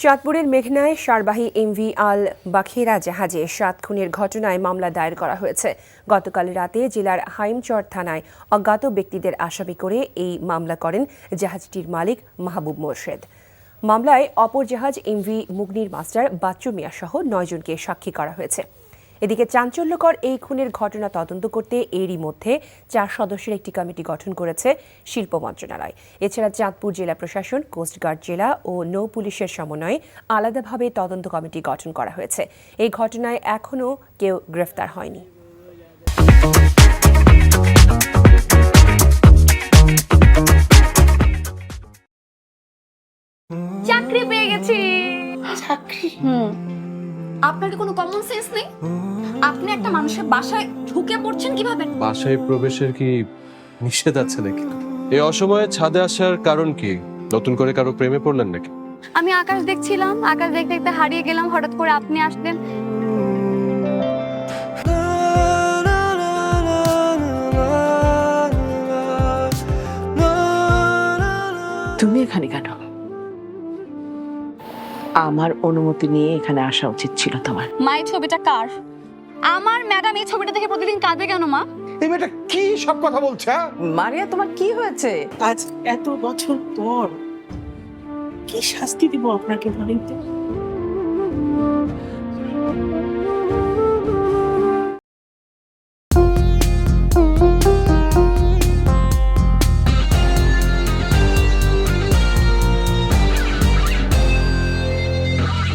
চাঁদপুরের মেঘনায় সারবাহী এমভি আল বাখেরা জাহাজে 7 খুনের ঘটনায় মামলা দায়ের করা হয়েছে। গতকাল রাতে জেলার হাইমচর থানায় অজ্ঞাত ব্যক্তিদের আসামি করে এই মামলা করেন জাহাজটির মালিক মাহবুব মোর্শেদ। মামলায় অপর জাহাজ এমভি মুগনির মাস্টার বাচ্চু মিয়া সহ 9 জনকে সাক্ষী করা হয়েছে। এদিকে চাঞ্চল্যকর এই খুনের ঘটনা তদন্ত করতে এরই মধ্যে 4 সদস্যের একটি কমিটি গঠন করেছে শিল্প মন্ত্রণালয়। এছাড়া চাঁদপুর জেলা প্রশাসন, কোস্টগার্ড জেলা ও নৌ পুলিশের সমন্বয়ে আলাদাভাবে তদন্ত কমিটি গঠন করা হয়েছে। এই ঘটনায় এখনও কেউ গ্রেফতার হয়নি। চাকরি পেয়ে গেছি। চাকরি? আপনার কি কোনো কমন সেন্স নেই? আপনি একটা মানুষের বাসায় ঢুকে পড়ছেন কিভাবে? বাসায় প্রবেশের কি নিষেধ আছে নাকি? এই অসময়ে ছাদে আসার কারণ কি? নতুন করে কারো প্রেমে পড়লেন নাকি? আমি আকাশ দেখছিলাম, আকাশ দেখতে দেখতে হারিয়ে গেলাম, হঠাৎ করে আপনি আসলেন। তুমি এখানে কেন? আমার অনুমতি নিয়ে এখানে আসা উচিত ছিল তোমার। মা, এই ছবিটা কার? আমার ম্যাডাম এই ছবিটা দেখে প্রতিদিন কাঁদে কেন মা? এই মেয়েটা কি সব কথা বলছে? মারিয়া, তোমার কি হয়েছে? আজ এত বছর পর কি শাস্তি দিব আপনাকে বলেন তো?